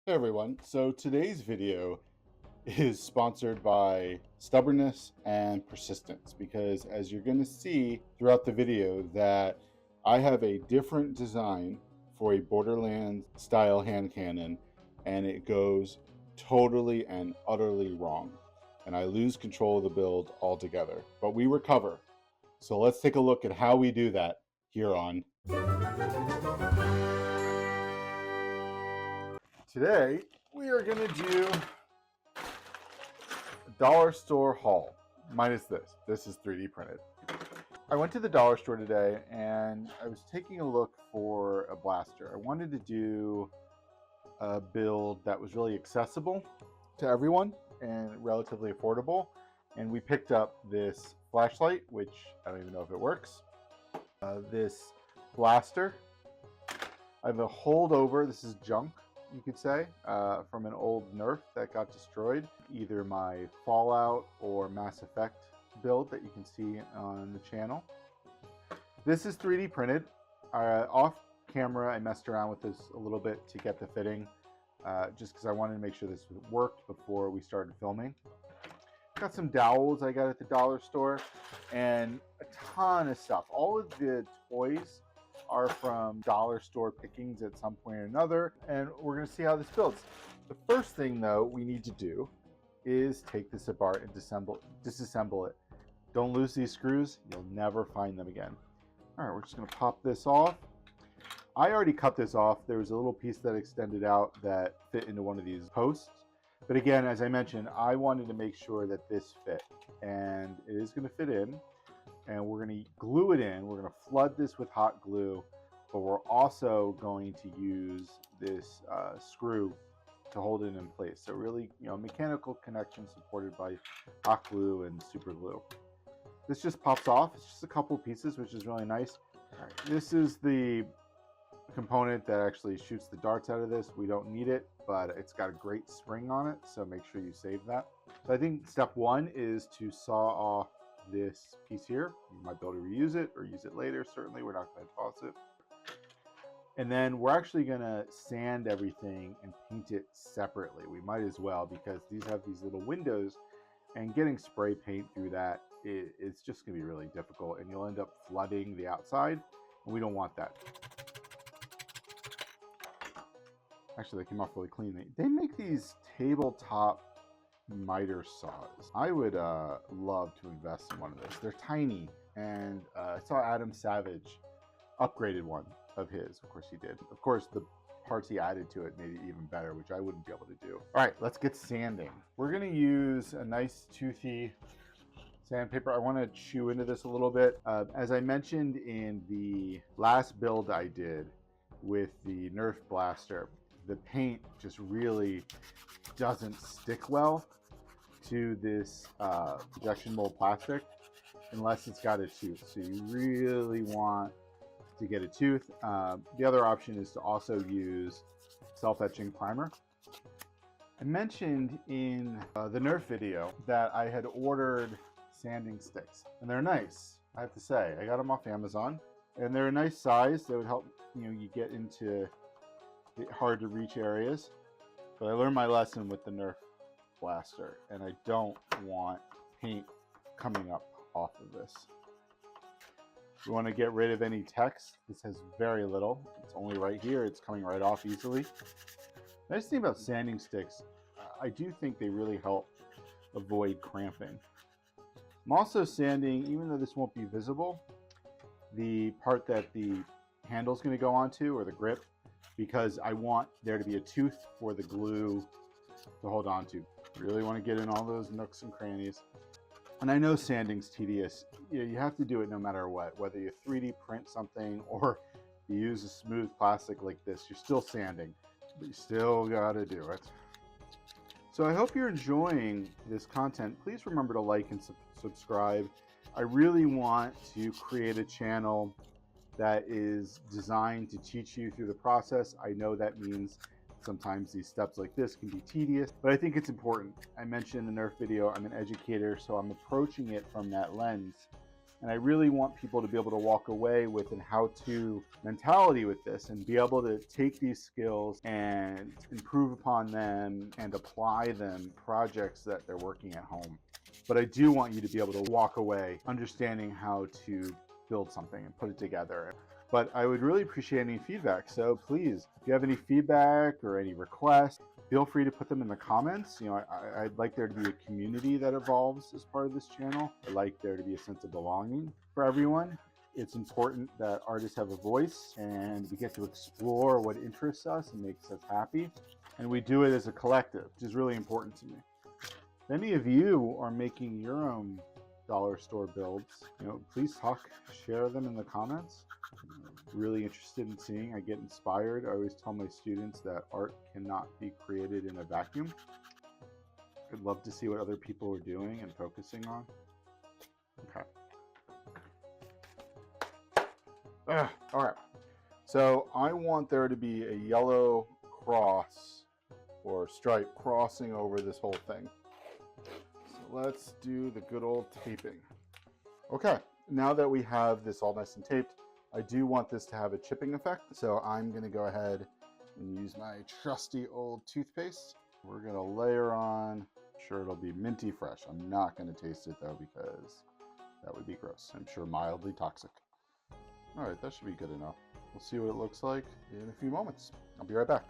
Hey everyone, so today's video is sponsored by stubbornness and persistence because as you're going to see throughout the video that I have a different design for a Borderlands style hand cannon and it goes totally and utterly wrong and I lose control of the build altogether, but we recover. So let's take a look at how we do that here on Today, we are going to do a dollar store haul, minus this. This is 3D printed. I went to the dollar store today and I was taking a look for a blaster. I wanted to do a build that was really accessible to everyone and relatively affordable. And we picked up this flashlight, which I don't even know if it works. This blaster. I have a holdover. This is junk, you could say, from an old nerf that got destroyed. Either my Fallout or Mass Effect build that you can see on the channel. This is 3D printed. Off camera, I messed around with this a little bit to get the fitting, just because I wanted to make sure this worked before we started filming. Got some dowels I got at the dollar store and a ton of stuff. All of the toys are from dollar store pickings at some point or another, and we're going to see how this builds. The first thing though we need to do is take this apart and disassemble it. Don't lose these screws, you'll never find them again. All right, we're just going to pop this off. I already cut this off. There was a little piece that extended out that fit into one of these posts, but again, as I mentioned, I wanted to make sure that this fit, and it is going to fit in. And we're going to glue it in. We're going to flood this with hot glue, but we're also going to use this screw to hold it in place. So really, mechanical connection supported by hot glue and super glue. This just pops off. It's just a couple pieces, which is really nice. All right, this is the component that actually shoots the darts out of this. We don't need it, but it's got a great spring on it, so make sure you save that. So I think step one is to saw off this piece here. You might be able to reuse it or use it later. Certainly we're not going to toss it. And then we're actually going to sand everything and paint it separately. We might as well, because these have these little windows and getting spray paint through that, it's just going to be really difficult and you'll end up flooding the outside, and we don't want that. Actually, they came off really clean. They make these tabletop miter saws. I would love to invest in one of those. They're tiny, and I saw Adam Savage upgraded one of his. Of course he did. Of course the parts he added to it made it even better, which I wouldn't be able to do. All right, let's get sanding. We're going to use a nice toothy sandpaper. I want to chew into this a little bit. As I mentioned in the last build I did with the Nerf blaster, the paint just really doesn't stick well to this injection mold plastic unless it's got a tooth. So you really want to get a tooth. The other option is to also use self-etching primer. I mentioned in the Nerf video that I had ordered sanding sticks, and they're nice, I have to say. I got them off Amazon, and they're a nice size that would help you get into hard to reach areas. But I learned my lesson with the Nerf blaster, and I don't want paint coming up off of this. We want to get rid of any text. This has very little. It's only right here. It's coming right off easily. The nice thing about sanding sticks, I do think they really help avoid cramping. I'm also sanding, even though this won't be visible, the part that the handle is going to go onto, or the grip, because I want there to be a tooth for the glue to hold on to. Really want to get in all those nooks and crannies. And I know sanding's tedious. You have to do it no matter what, whether you 3D print something or you use a smooth plastic like this, you're still sanding, but you still got to do it. So I hope you're enjoying this content. Please remember to like and subscribe. I really want to create a channel that is designed to teach you through the process. I know that means sometimes these steps like this can be tedious, but I think it's important. I mentioned in the Nerf video, I'm an educator, so I'm approaching it from that lens And I really want people to be able to walk away with an how-to mentality with this and be able to take these skills and improve upon them and apply them in projects that they're working at home. But I do want you to be able to walk away understanding how to build something and put it together. But I would really appreciate any feedback. So please, if you have any feedback or any requests, feel free to put them in the comments. You know, I'd like there to be a community that evolves as part of this channel. I'd like there to be a sense of belonging for everyone. It's important that artists have a voice and we get to explore what interests us and makes us happy. And we do it as a collective, which is really important to me. If any of you are making your own dollar store builds, you know, please talk, share them in the comments. I'm really interested in seeing. I get inspired. I always tell my students that art cannot be created in a vacuum. I'd love to see what other people are doing and focusing on. Okay. All right. So I want there to be a yellow cross or stripe crossing over this whole thing. So let's do the good old taping. Okay. Now that we have this all nice and taped, I do want this to have a chipping effect. So I'm going to go ahead and use my trusty old toothpaste. We're going to layer on. I'm sure it'll be minty fresh. I'm not going to taste it though, because that would be gross. I'm sure mildly toxic. All right, that should be good enough. We'll see what it looks like in a few moments. I'll be right back.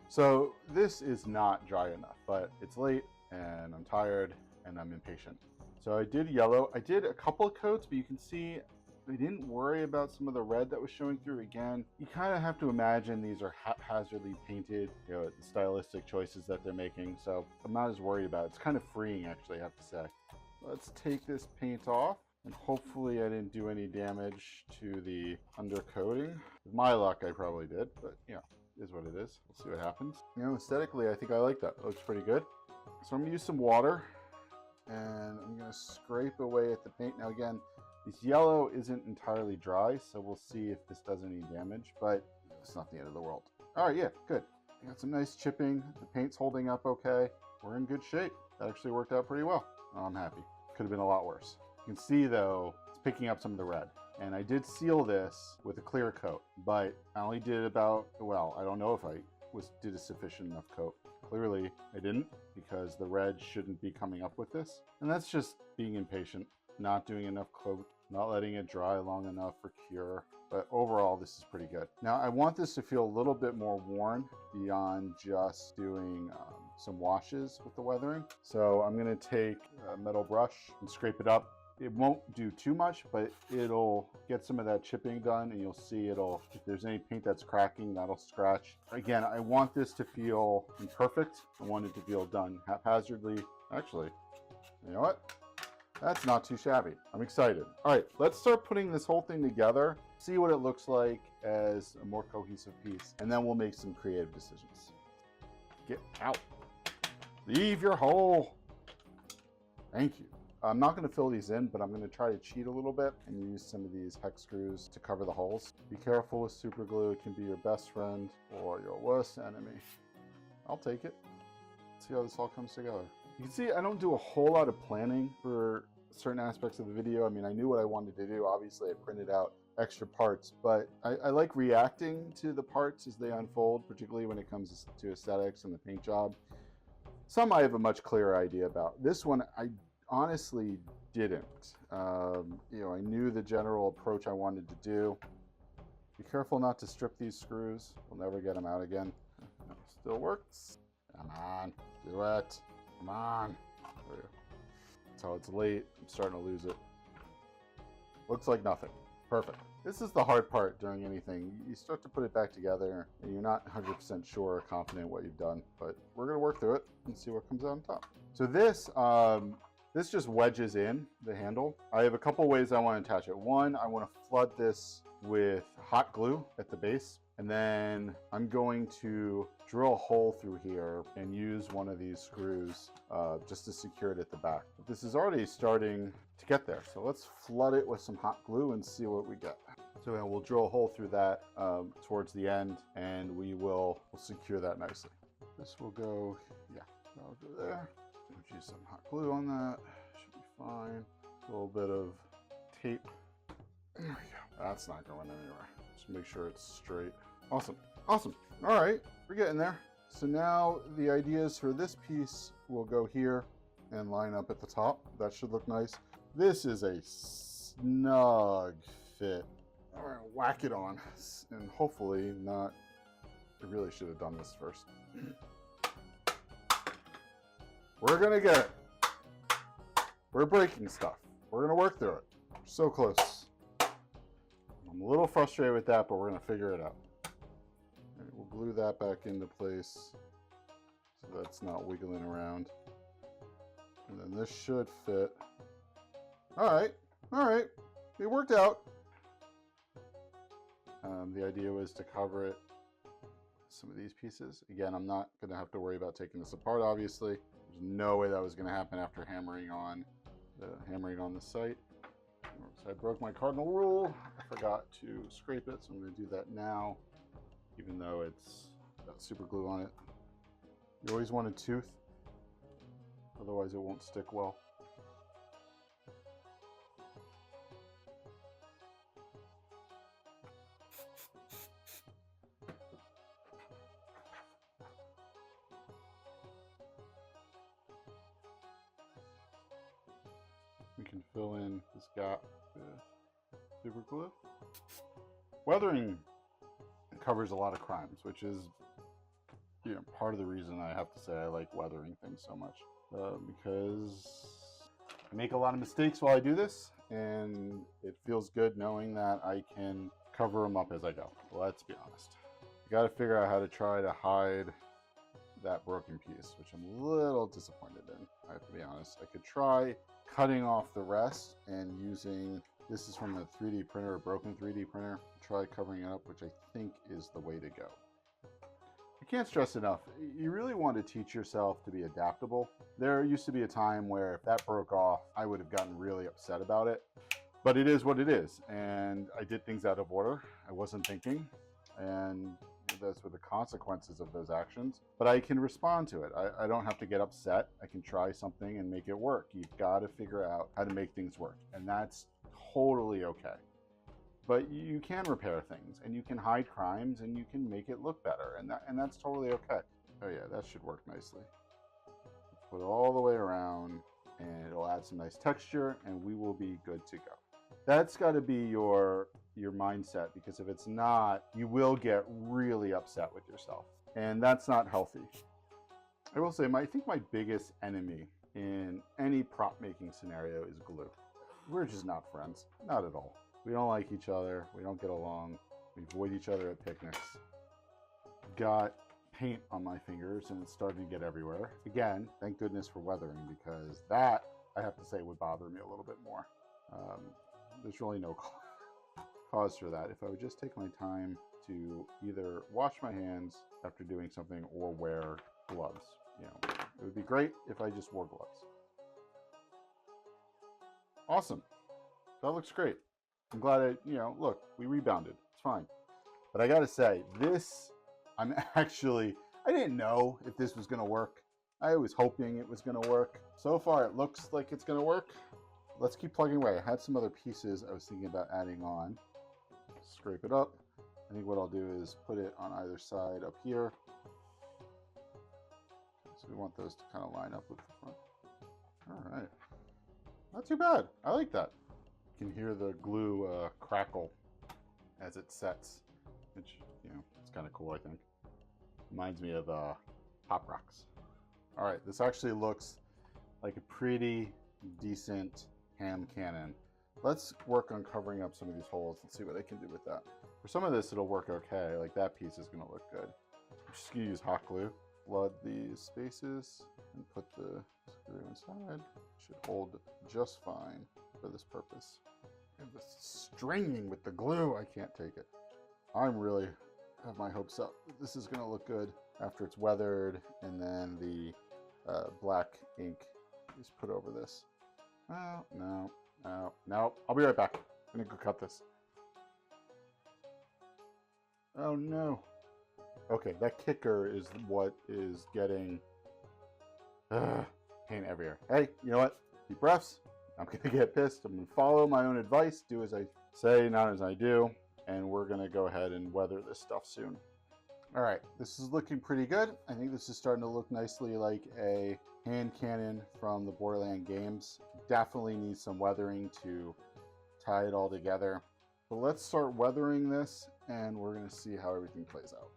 So this is not dry enough, but it's late and I'm tired and I'm impatient. So I did yellow. I did a couple of coats, but you can see I didn't worry about some of the red that was showing through. Again, you kind of have to imagine these are haphazardly painted, you know, the stylistic choices that they're making. So I'm not as worried about it. It's kind of freeing, actually, I have to say. Let's take this paint off. And hopefully I didn't do any damage to the undercoating. With my luck, I probably did, but you know, it is what it is. We'll see what happens. You know, aesthetically, I think I like that. It looks pretty good. So I'm gonna use some water and I'm gonna scrape away at the paint. Now again, this yellow isn't entirely dry, so we'll see if this does any damage, but it's not the end of the world. All right, yeah, good. I got some nice chipping. The paint's holding up okay. We're in good shape. That actually worked out pretty well. I'm happy. Could have been a lot worse. You can see though, it's picking up some of the red. And I did seal this with a clear coat, but I only did about, well, I don't know if I did a sufficient enough coat. Clearly I didn't, because the red shouldn't be coming up with this. And that's just being impatient, not doing enough coat, not letting it dry long enough for cure. But overall, this is pretty good. Now I want this to feel a little bit more worn beyond just doing some washes with the weathering. So I'm gonna take a metal brush and scrape it up. It won't do too much, but it'll get some of that chipping done, and you'll see if there's any paint that's cracking, that'll scratch. Again, I want this to feel imperfect. I want it to feel done haphazardly. Actually, you know what? That's not too shabby. I'm excited. All right, let's start putting this whole thing together, see what it looks like as a more cohesive piece, and then we'll make some creative decisions. Get out. Leave your hole. Thank you. I'm not going to fill these in, but I'm going to try to cheat a little bit and use some of these hex screws to cover the holes. Be careful with super glue. It can be your best friend or your worst enemy. I'll take it. Let's see how this all comes together. You can see I don't do a whole lot of planning for certain aspects of the video. I mean, I knew what I wanted to do. Obviously, I printed out extra parts, but I like reacting to the parts as they unfold, particularly when it comes to aesthetics and the paint job. Some I have a much clearer idea about. This one, I honestly didn't. You know, I knew the general approach I wanted to do. Be careful not to strip these screws. We'll never get them out again. No, still works. Come on, do it. Come on. There we go. So it's late. I'm starting to lose it. Looks like nothing. Perfect. This is the hard part during anything. You start to put it back together and you're not 100% sure or confident what you've done, but we're going to work through it and see what comes out on top. So this just wedges in the handle. I have a couple ways I want to attach it. One, I want to flood this with hot glue at the base, and then I'm going to drill a hole through here and use one of these screws just to secure it at the back. But this is already starting to get there, so let's flood it with some hot glue and see what we get. So we'll drill a hole through that towards the end, and we'll secure that nicely. This will go, yeah, that'll go there. Use some hot glue on that, should be fine. A little bit of tape. There we go. That's not going anywhere. Just make sure it's straight. Awesome. Awesome. All right, we're getting there. So now the ideas for this piece will go here and line up at the top. That should look nice. This is a snug fit. All right, whack it on, and hopefully not. I really should have done this first. We're gonna get it. We're breaking stuff. We're gonna work through it. We're so close. I'm a little frustrated with that, but we're gonna figure it out. Right, we'll glue that back into place so that's not wiggling around. And then this should fit. All right, it worked out. The idea was to cover it some of these pieces. Again, I'm not gonna have to worry about taking this apart, obviously. There's no way that was gonna happen after hammering on the site. So I broke my cardinal rule. I forgot to scrape it, so I'm gonna do that now, even though it's got super glue on it. You always want a tooth, otherwise it won't stick well. We can fill in this gap with super glue. Weathering covers a lot of crimes, which is, you know, part of the reason I have to say I like weathering things so much, because I make a lot of mistakes while I do this, and it feels good knowing that I can cover them up as I go. Let's be honest. You got to figure out how to try to hide that broken piece, which I'm a little disappointed in. I have to be honest. I could try cutting off the rest and using, this is from a 3D printer, a broken 3D printer. Try covering it up, which I think is the way to go. I can't stress enough, you really want to teach yourself to be adaptable. There used to be a time where if that broke off, I would have gotten really upset about it. But it is what it is, and I did things out of order. I wasn't thinking, and those were the consequences of those actions. But I can respond to it. I don't have to get upset. I can try something and make it work. You've got to figure out how to make things work, and that's totally okay. But you can repair things, and you can hide crimes, and you can make it look better, and that's totally okay. Oh yeah, that should work nicely. Put it all the way around, and it'll add some nice texture, and we will be good to go. That's got to be your mindset, because if it's not, you will get really upset with yourself, and that's not healthy. I will say, I think my biggest enemy in any prop making scenario is glue. We're just not friends, not at all. We don't like each other. We don't get along. We avoid each other at picnics. Got paint on my fingers and it's starting to get everywhere. Again, thank goodness for weathering, because that, I have to say, would bother me a little bit more. There's really no cause for that. If I would just take my time to either wash my hands after doing something or wear gloves, you know, it would be great if I just wore gloves. Awesome. That looks great. I'm glad look, we rebounded. It's fine. But I gotta say, this, I didn't know if this was gonna work. I was hoping it was gonna work. So far, it looks like it's gonna work. Let's keep plugging away. I had some other pieces I was thinking about adding on. Scrape it up. I think what I'll do is put it on either side up here. So we want those to kind of line up with the front. All right. Not too bad. I like that. You can hear the glue crackle as it sets, which, it's kind of cool, I think. Reminds me of Pop Rocks. All right, this actually looks like a pretty decent ham cannon. Let's work on covering up some of these holes and see what I can do with that. For some of this, it'll work okay. Like that piece is gonna look good. I'm just gonna use hot glue. Flood these spaces and put the screw inside. Should hold just fine for this purpose. And the stringing with the glue, I can't take it. I'm really have my hopes up. This is gonna look good after it's weathered, and then the black ink is put over this. Oh, no. I'll be right back. I'm gonna go cut this. Oh no. Okay, that kicker is what is getting paint everywhere. Hey, you know what? Deep breaths. I'm gonna get pissed. I'm gonna follow my own advice, do as I say, not as I do, and we're gonna go ahead and weather this stuff soon. All right, this is looking pretty good. I think this is starting to look nicely like a hand cannon from the Borderlands games. Definitely needs some weathering to tie it all together. But let's start weathering this, and we're gonna see how everything plays out.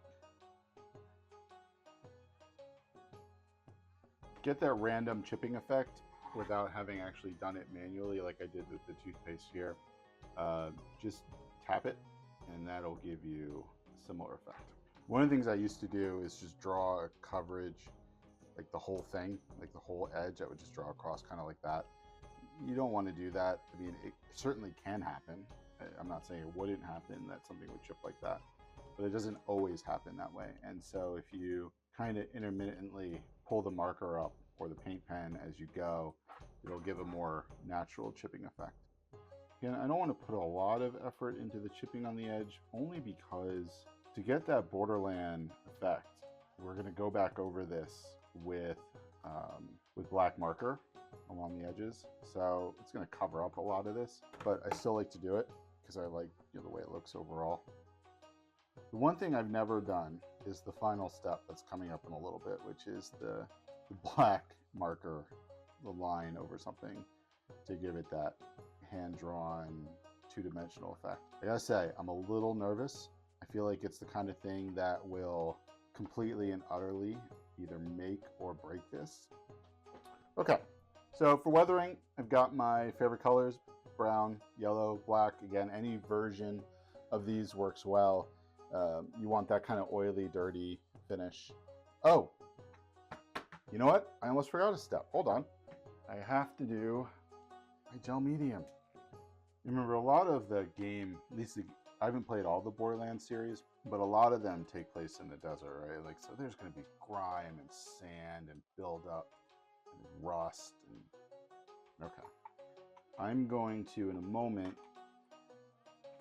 Get that random chipping effect without having actually done it manually like I did with the toothpaste here. Just tap it, and that'll give you a similar effect. One of the things I used to do is just draw a coverage, like the whole thing, like the whole edge. I would just draw across kind of like that. You don't want to do that. I mean, it certainly can happen. I'm not saying it wouldn't happen, that something would chip like that, but it doesn't always happen that way. And so if you kind of intermittently pull the marker up or the paint pen as you go, it'll give a more natural chipping effect. Again, I don't want to put a lot of effort into the chipping on the edge, only because to get that Borderland effect, we're going to go back over this with black marker along the edges. So it's going to cover up a lot of this, but I still like to do it because I like the way it looks overall. The one thing I've never done is the final step that's coming up in a little bit, which is the black marker, the line over something to give it that hand-drawn two-dimensional effect. I gotta say, I'm a little nervous. I feel like it's the kind of thing that will completely and utterly either make or break this. Okay, so for weathering, I've got my favorite colors: brown, yellow, black. Again, any version of these works well. You want that kind of oily, dirty finish. Oh, you know what? I almost forgot a step. Hold on. I have to do my gel medium. Remember, a lot of the game, at least I haven't played all the Borderlands series, but a lot of them take place in the desert, right? Like, so there's going to be grime and sand and buildup and rust. Okay. I'm going to, in a moment,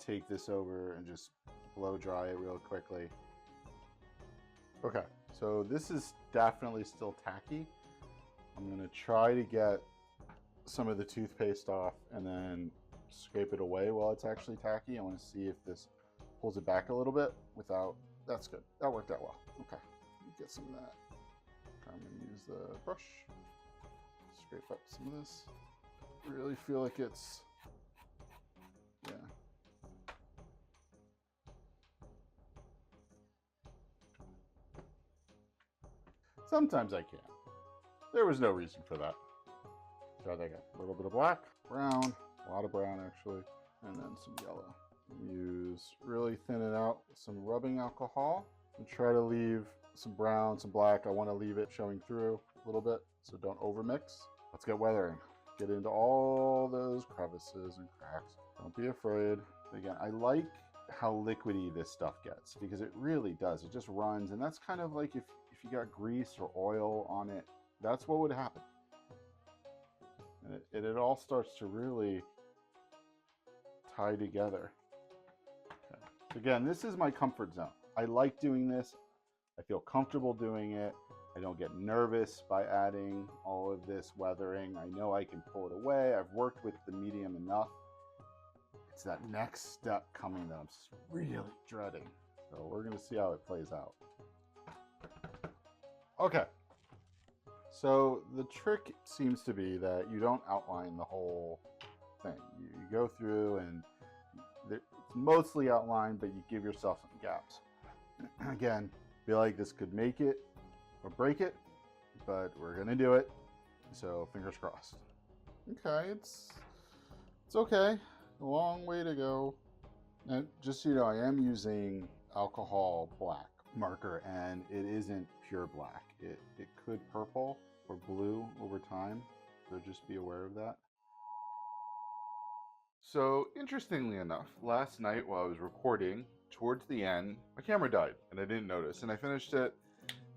take this over and just blow dry it real quickly. Okay, so this is definitely still tacky. I'm going to try to get some of the toothpaste off and then scrape it away while it's actually tacky. I want to see if this pulls it back a little bit without. That's good. That worked out well. Okay, get some of that. I'm going to use the brush, scrape up some of this. Really feel like it's, yeah. Sometimes I can't. There was no reason for that. Try that again. A little bit of black, brown, a lot of brown actually, and then some yellow. Use, really thin it out with some rubbing alcohol and try to leave some brown, some black. I want to leave it showing through a little bit, so don't overmix. Let's get weathering. Get into all those crevices and cracks. Don't be afraid. Again, I like how liquidy this stuff gets because it really does. It just runs, and that's kind of like if you got grease or oil on it, that's what would happen. And it all starts to really tie together. Okay. So again, this is my comfort zone. I like doing this. I feel comfortable doing it. I don't get nervous by adding all of this weathering. I know I can pull it away. I've worked with the medium enough. It's that next step coming that I'm really dreading. So we're going to see how it plays out. Okay. So the trick seems to be that you don't outline the whole thing. You go through and it's mostly outlined, but you give yourself some gaps. Again, feel like this could make it or break it, but we're gonna do it. So fingers crossed. Okay, it's okay. A long way to go. And just so you know, I am using alcohol black marker, and it isn't pure black. It could purple or blue over time, so just be aware of that. So interestingly enough, last night while I was recording, towards the end, my camera died and I didn't notice, and I finished it,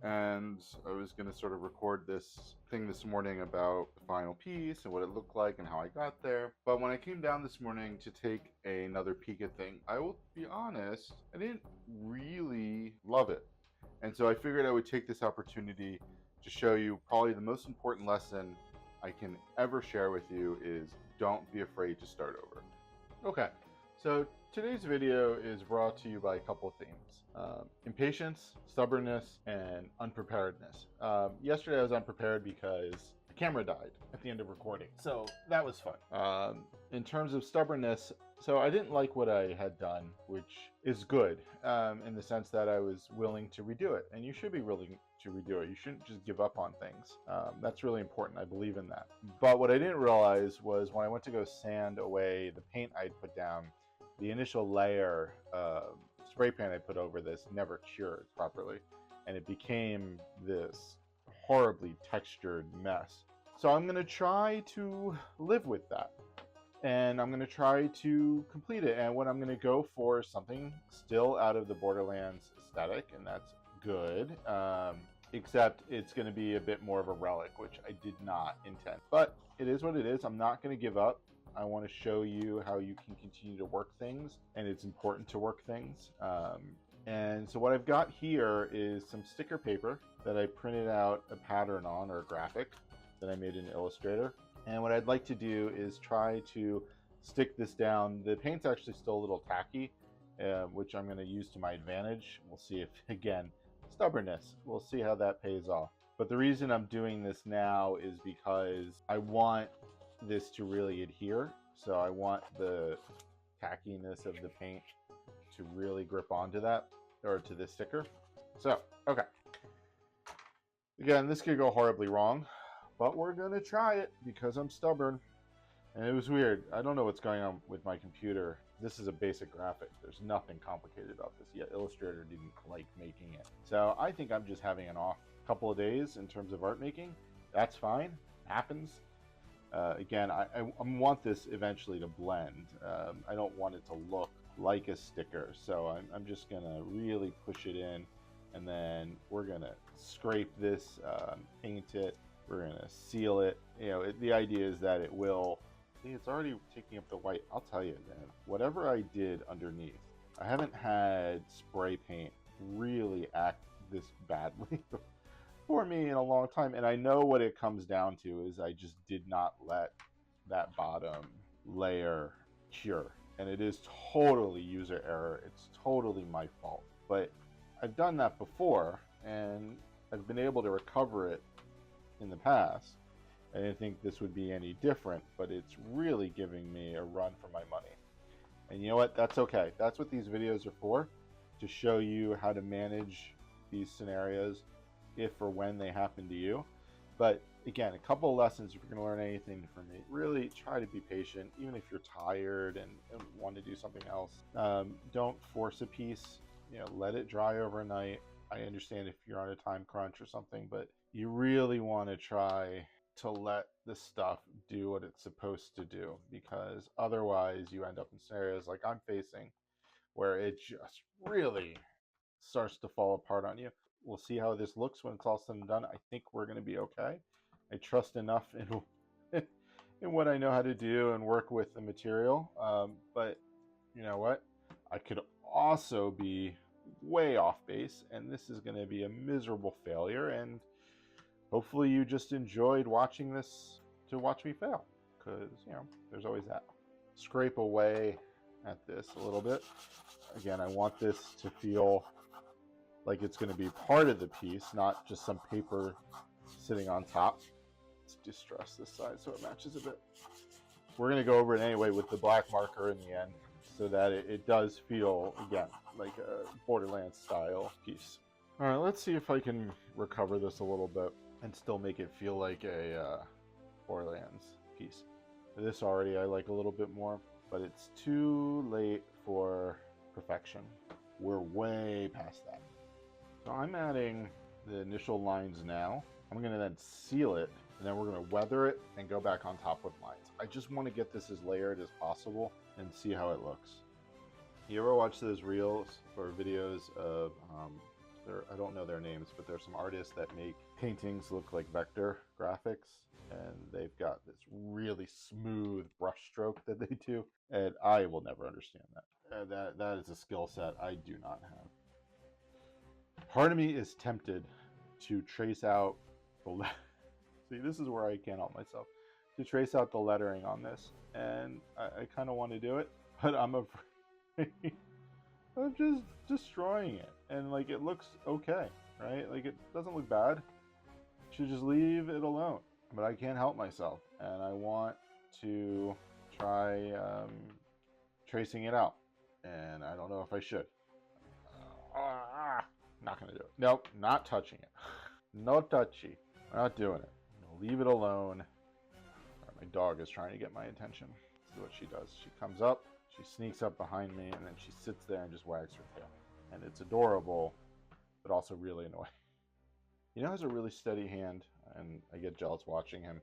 and I was going to sort of record this thing this morning about the final piece and what it looked like and how I got there. But when I came down this morning to take another peek at things, I will be honest, I didn't really love it. And so I figured I would take this opportunity to show you probably the most important lesson I can ever share with you is don't be afraid to start over. Okay, so today's video is brought to you by a couple of themes. Impatience, stubbornness, and unpreparedness. Yesterday I was unprepared because the camera died at the end of recording, so that was fun. In terms of stubbornness, so I didn't like what I had done, which is good in the sense that I was willing to redo it, and you should be willing to redo it. You shouldn't just give up on things. That's really important. I believe in that. But what I didn't realize was when I went to go sand away the paint I'd put down, the initial layer of spray paint I put over this never cured properly, and it became this horribly textured mess. So I'm going to try to live with that, and I'm going to try to complete it. And what I'm going to go for is something still out of the Borderlands aesthetic, and that's good, except it's going to be a bit more of a relic, which I did not intend. But it is what it is. I'm not going to give up. I want to show you how you can continue to work things, and it's important to work things. And so what I've got here is some sticker paper that I printed out a pattern on, or a graphic that I made in Illustrator. And what I'd like to do is try to stick this down. The paint's actually still a little tacky, which I'm going to use to my advantage. We'll see if, again, stubbornness. We'll see how that pays off. But the reason I'm doing this now is because I want this to really adhere. So I want the tackiness of the paint to really grip onto that, or to this sticker. So, okay. Again, this could go horribly wrong, but we're gonna try it because I'm stubborn. And it was weird. I don't know what's going on with my computer. This is a basic graphic. There's nothing complicated about this yet. Illustrator didn't like making it. So I think I'm just having an off couple of days in terms of art making. That's fine. Happens. Again, I want this eventually to blend. I don't want it to look like a sticker. So I'm just gonna really push it in, and then we're gonna scrape this, paint it. We're gonna seal it. You know, the idea is that it will. See, it's already taking up the white. I'll tell you, man. Whatever I did underneath, I haven't had spray paint really act this badly for me in a long time. And I know what it comes down to is I just did not let that bottom layer cure. And it is totally user error. It's totally my fault. But I've done that before, and I've been able to recover it in the past. I didn't think this would be any different, but it's really giving me a run for my money. And you know what? That's okay. That's what these videos are for, to show you how to manage these scenarios if or when they happen to you. But again, a couple of lessons if you're going to learn anything from me. Really try to be patient, even if you're tired and want to do something else. Don't force a piece. You know, let it dry overnight. I understand if you're on a time crunch or something, but you really want to try to let the stuff do what it's supposed to do, because otherwise you end up in scenarios like I'm facing where it just really starts to fall apart on you. We'll see how this looks when it's all said and done. I think we're going to be okay. I trust enough in in what I know how to do and work with the material. But you know what? I could also be way off base, and this is going to be a miserable failure. And hopefully you just enjoyed watching this to watch me fail, because, you know, there's always that. Scrape away at this a little bit. Again, I want this to feel like it's going to be part of the piece, not just some paper sitting on top. Let's distress this side so it matches a bit. We're going to go over it anyway with the black marker in the end, so that it does feel, again, like a Borderlands style piece. All right, let's see if I can recover this a little bit and still make it feel like a Borderlands piece. This already I like a little bit more, but it's too late for perfection. We're way past that. So I'm adding the initial lines now. I'm going to then seal it, and then we're going to weather it and go back on top with lines. I just want to get this as layered as possible and see how it looks. You ever watch those reels or videos of, I don't know their names, but there's some artists that make paintings look like vector graphics, and they've got this really smooth brush stroke that they do, and I will never understand that. That is a skill set I do not have. Part of me is tempted to trace out the See, this is where I can't help myself. to trace out the lettering on this, and I kind of want to do it, but I'm afraid of just destroying it. And like, it looks okay, right? Like, it doesn't look bad. Should just leave it alone. But I can't help myself, and I want to try tracing it out, and I don't know if I should. Not gonna do it. Nope, not touching it. No touchy. We're not doing it. Leave it alone. My dog is trying to get my attention. This is what she does. She comes up, she sneaks up behind me, and then she sits there and just wags her tail. And it's adorable, but also really annoying. You know who has a really steady hand, and I get jealous watching him?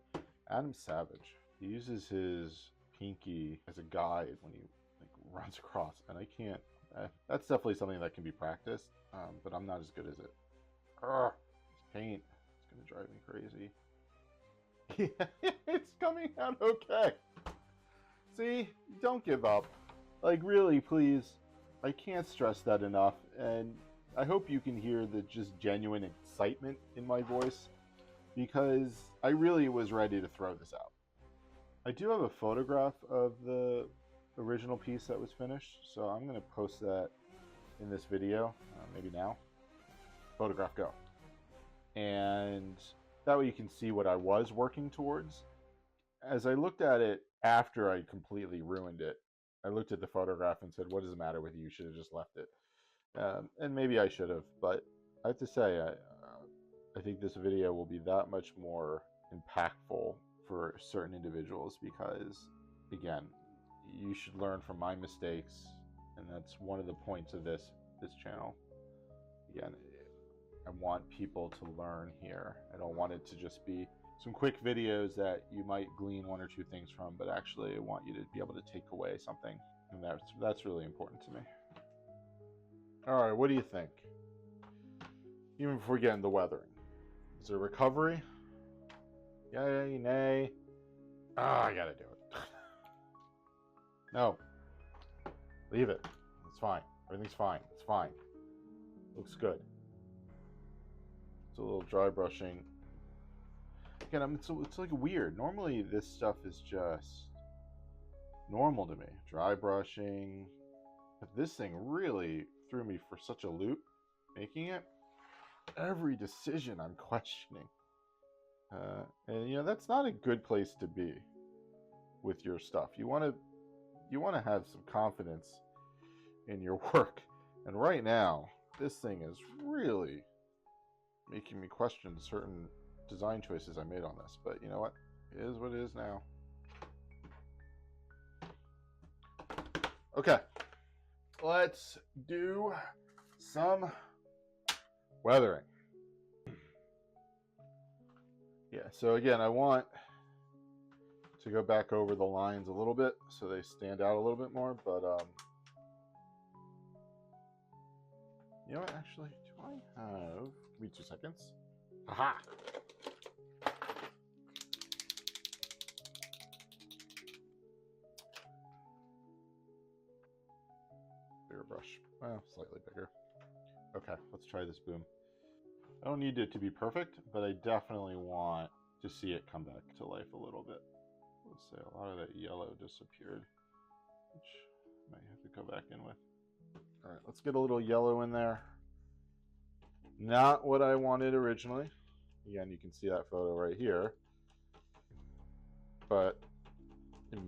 Adam Savage. He uses his pinky as a guide when he runs across, and I can't. That's definitely something that can be practiced, but I'm not as good as it. This paint is going to drive me crazy. Yeah, it's coming out okay. See, don't give up. Like, really, please. I can't stress that enough, and I hope you can hear the just genuine excitement in my voice, because I really was ready to throw this out. I do have a photograph of the original piece that was finished, so I'm going to post that in this video, maybe now. Photograph go. And that way you can see what I was working towards. As I looked at it after I completely ruined it, I looked at the photograph and said, what does it matter with you? You should have just left it. And maybe I should have, but I have to say, I think this video will be that much more impactful for certain individuals, because, again, you should learn from my mistakes, and that's one of the points of this channel. Again, I want people to learn here. I don't want it to just be some quick videos that you might glean one or two things from, but actually I want you to be able to take away something, and that's really important to me. All right, what do you think? Even before we get into weathering, is there recovery? Yay, nay? I gotta do it. No, leave it. It's fine. Everything's fine. It's fine. Looks good. It's a little dry brushing. Again, it's like weird. Normally this stuff is just normal to me. Dry brushing. But this thing really threw me for such a loop making it. Every decision I'm questioning. And you know, that's not a good place to be with your stuff. You want to have some confidence in your work. And right now, this thing is really making me question certain design choices I made on this. But you know what? It is what it is now. Okay. Let's do some weathering. Yeah, so again, I want to go back over the lines a little bit so they stand out a little bit more, but you know what, actually, do I have, give me 2 seconds. Aha! Bigger brush, well, slightly bigger. Okay, let's try this boom. I don't need it to be perfect, but I definitely want to see it come back to life a little bit. Let's say a lot of that yellow disappeared, which I might have to go back in with. All right, let's get a little yellow in there. Not what I wanted originally. Again, you can see that photo right here. But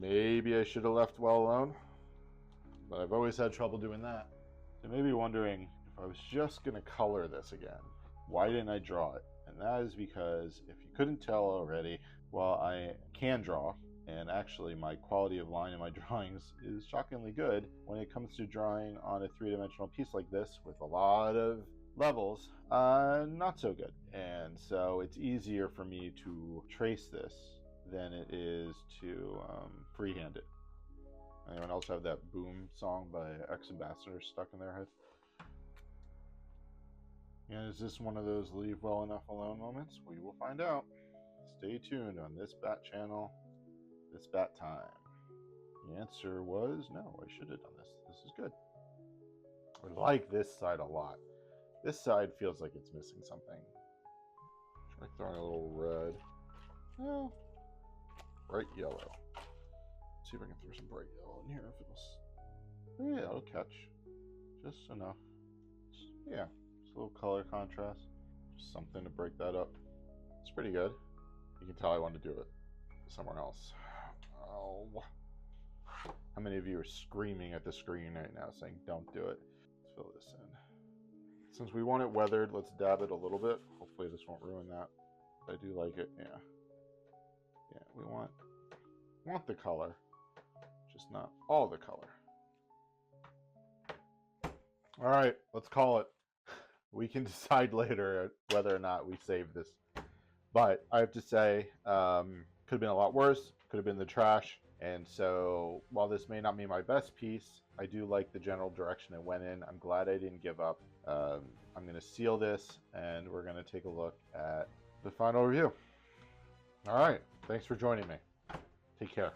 maybe I should have left well alone. But I've always had trouble doing that. So maybe wondering if I was just going to color this again, why didn't I draw it? And that is because, if you couldn't tell already, well, I can draw, and actually my quality of line in my drawings is shockingly good. When it comes to drawing on a 3-dimensional piece like this with a lot of levels, not so good. And so it's easier for me to trace this than it is to freehand it. Anyone else have that Boom song by Ex-Ambassador stuck in their head? And is this one of those leave well enough alone moments? We will find out. Stay tuned on this bat channel, this bat time. The answer was no, I should have done this. This is good. I like this side a lot. This side feels like it's missing something. Try throwing a little red. Well, bright yellow. Let's see if I can throw some bright yellow in here. If it'll, yeah, it'll catch just enough. Yeah, just a little color contrast. Just something to break that up. It's pretty good. You can tell I want to do it somewhere else. Oh. How many of you are screaming at the screen right now saying don't do it? Let's fill this in. Since we want it weathered, let's dab it a little bit. Hopefully this won't ruin that. I do like it, yeah. Yeah, we want the color, just not all the color. All right, let's call it. We can decide later whether or not we save this. But I have to say, could have been a lot worse, could have been the trash. And so while this may not be my best piece, I do like the general direction it went in. I'm glad I didn't give up. I'm going to seal this and we're going to take a look at the final review. All right. Thanks for joining me. Take care.